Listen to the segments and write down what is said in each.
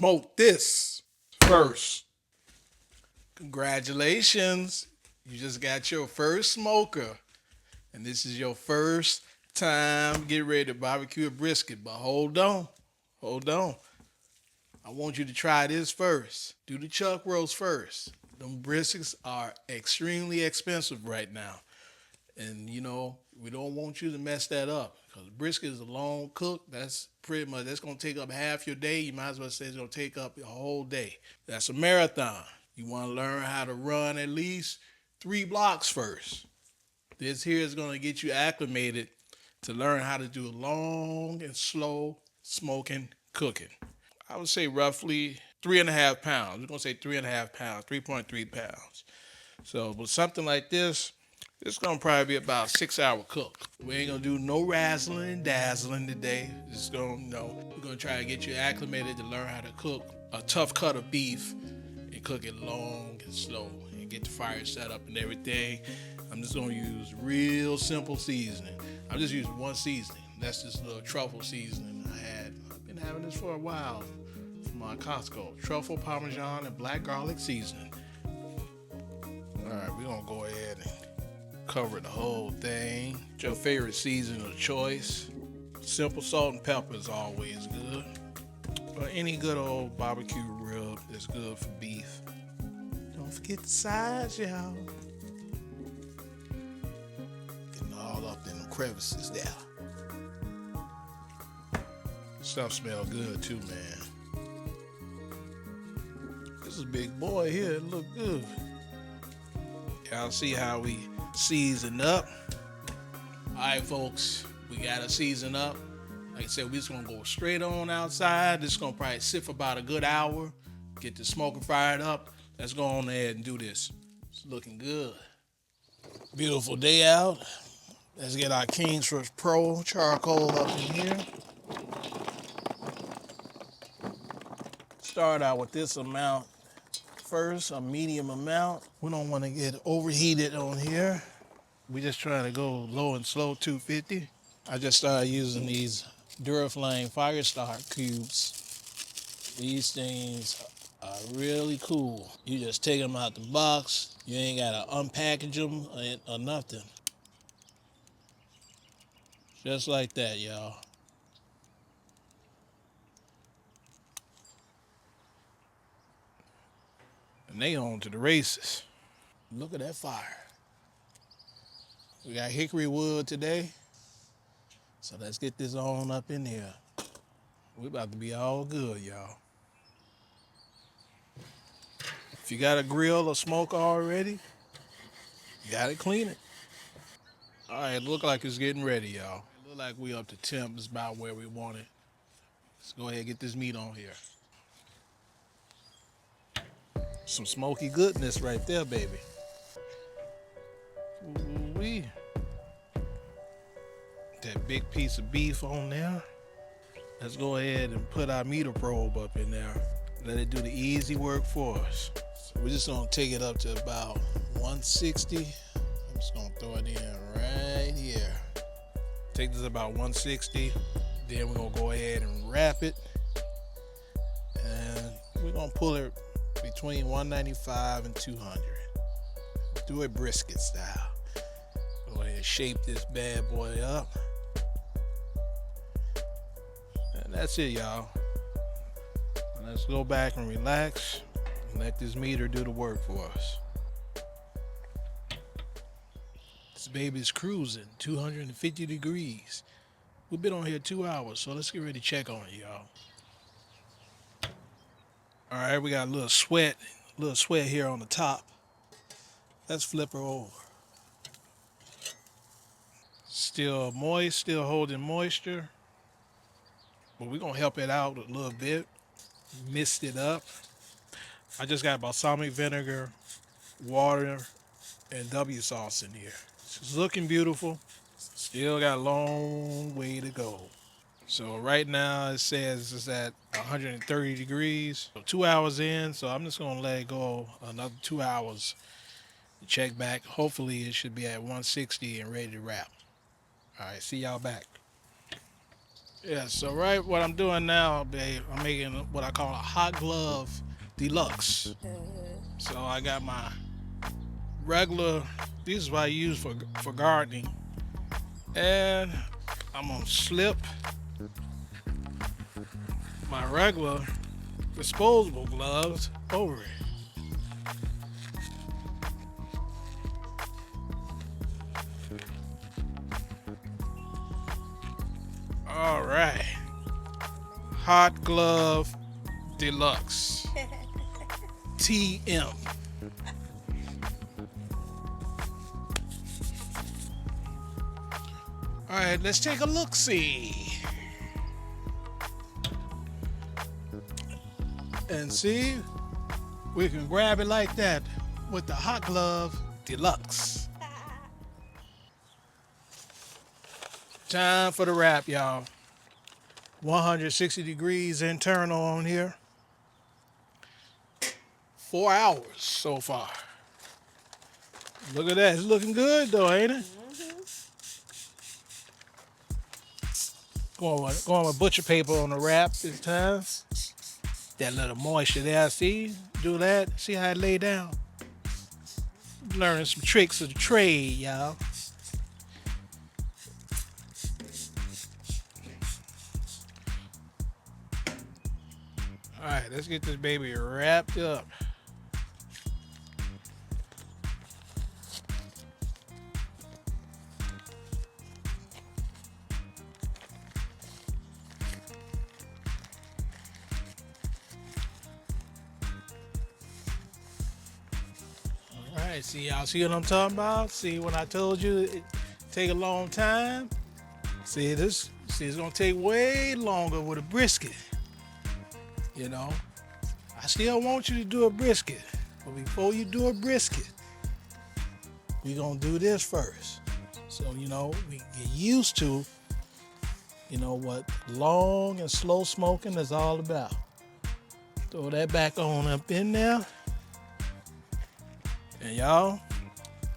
smoke this first. Congratulations. You just got your first smoker. And this is your first time getting ready to barbecue a brisket. But hold on. Hold on. I want you to try this first. Do the chuck roast first. Them briskets are extremely expensive right now. And we don't want you to mess that up. Because brisket is a long cook. That's pretty much that's gonna take up half your day. You might as well say it's gonna take up your whole day. That's a marathon. You wanna learn how to run at least 3 blocks first. This here is gonna get you acclimated to learn how to do long and slow smoking cooking. I would say roughly 3.5 pounds. We're gonna say 3.5 pounds, 3.3 pounds. So with something like this, it's gonna probably be about a 6 hour cook. We ain't gonna do no razzling and dazzling today. Just we're gonna try to get you acclimated to learn how to cook a tough cut of beef and cook it long and slow and get the fire set up and everything. I'm just gonna use real simple seasoning. I'm just using one seasoning. That's this little truffle seasoning I had. I've been having this for a while from my Costco. Truffle, Parmesan, and black garlic seasoning. All right, we're gonna go ahead and cover the whole thing. Your favorite seasoning of choice. Simple salt and pepper is always good. Or any good old barbecue rub is good for beef. Don't forget the sides, y'all. Getting all up in the crevices there. Stuff smells good too, man. This is a big boy here. It look good. Y'all see how we season up? Alright, folks, we gotta season up. Like I said, we just gonna go straight on outside. This is gonna probably sit for about a good hour. Get the smoker fired up. Let's go on ahead and do this. It's looking good. Beautiful day out. Let's get our Kingsford Pro charcoal up in here. Start out with this amount first, a medium amount. We don't want to get overheated on here. We just trying to go low and slow 250. I just started using these Duraflame Fire Start cubes. These things are really cool. You just take them out the box. You ain't got to unpackage them or nothing. Just like that, y'all. And they on to the races. Look at that fire. We got hickory wood today. So let's get this on up in here. We about to be all good, y'all. If you got a grill or smoker already, you gotta clean it. All right, look like it's getting ready, y'all. It look like we up to temp. It's about where we want it. Let's go ahead and get this meat on here. Some smoky goodness right there, baby. Ooh-wee. That big piece of beef on there. Let's go ahead and put our meter probe up in there. Let it do the easy work for us. So we're just gonna take it up to about 160. I'm just gonna throw it in right here. Take this about 160. Then we're gonna go ahead and wrap it. And we're gonna pull it between 195 and 200. Do it brisket style. Go ahead and shape this bad boy up. And that's it, y'all. Let's go back and relax and let this meter do the work for us. This baby's cruising 250 degrees. We've been on here 2 hours, so let's get ready to check on it, y'all. All right, we got a little sweat here on the top. Let's flip her over. Still moist, still holding moisture. But we're gonna help it out a little bit. Mist it up. I just got balsamic vinegar, water, and W sauce in here. It's looking beautiful. Still got a long way to go. So right now it says it's at 130 degrees. So 2 hours in, so I'm just gonna let it go another 2 hours. Check back. Hopefully it should be at 160 and ready to wrap. All right, see y'all back. Yeah, so right, what I'm doing now, babe, I'm making what I call a hot glove deluxe. Mm-hmm. So I got my regular, this is what I use for gardening, and I'm gonna slip my regular disposable gloves over it. All right, hot glove deluxe TM. All right, let's take a look. And see, we can grab it like that with the hot glove deluxe. Time for the wrap, y'all. 160 degrees internal on here. 4 hours so far. Look at that. It's looking good though, ain't it? Mm-hmm. Going with butcher paper on the wrap this time. That little moisture there. See? Do that. See how it lay down? Learning some tricks of the trade, y'all. All right, let's get this baby wrapped up. All right, see y'all see what I'm talking about? See when I told you it take a long time? See this? See it's gonna take way longer with a brisket. You know, I still want you to do a brisket, but before you do a brisket, we gonna do this first. So we get used to what long and slow smoking is all about. Throw that back on up in there, and y'all,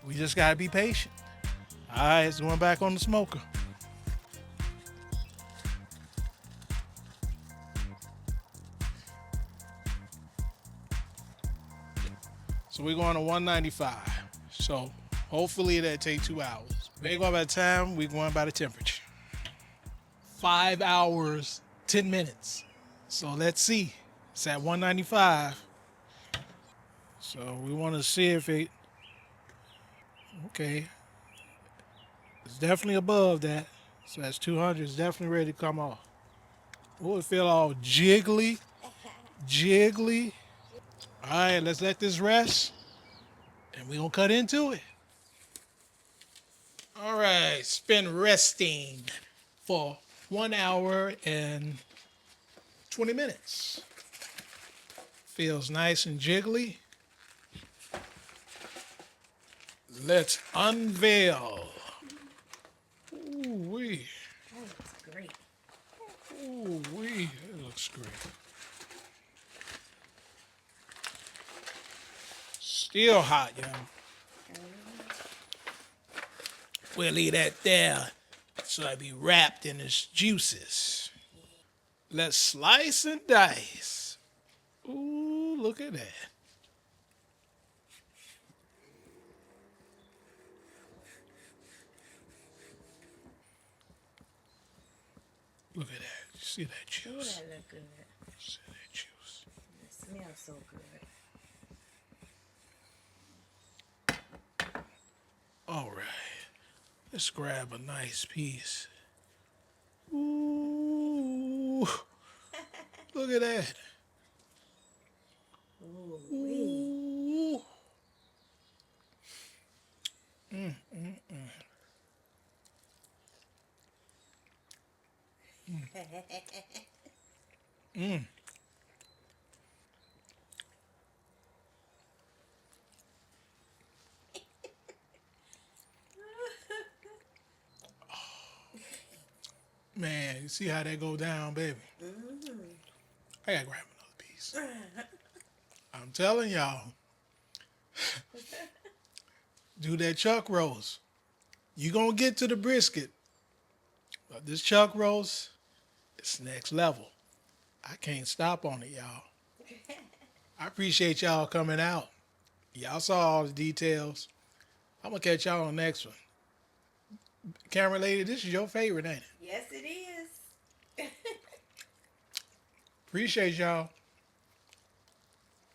we just gotta be patient. All right, it's going back on the smoker. So we're going to 195. So hopefully that take 2 hours. We ain't going by the time, we going by the temperature. 5 hours, 10 minutes. So let's see. It's at 195. So we want to see if it, okay, it's definitely above that. So that's 200. It's definitely ready to come off. Oh, it feel all jiggly, jiggly. All right, let's let this rest and we're going to cut into it. All right, it's been resting for 1 hour and 20 minutes. Feels nice and jiggly. Let's unveil. Ooh wee. That looks great. Ooh wee. That looks great. Still hot, y'all. Mm-hmm. We'll leave that there so I be wrapped in its juices. Let's slice and dice. Ooh, look at that. Look at that. You see that Ooh, juice? that look good. See that juice? It smells so good. All right. Let's grab a nice piece. Ooh, look at that. Ooh wee. Ooh. Mm. Man, you see how that go down, baby? Mm-hmm. I gotta grab another piece. I'm telling y'all, do that chuck roast. You gonna get to the brisket, but this chuck roast, It's next level. I can't stop on it, y'all. I appreciate y'all coming out. Y'all saw all the details. I'm gonna catch y'all on the next one. Camera lady, this is your favorite, ain't it? Yes, it is. Appreciate y'all.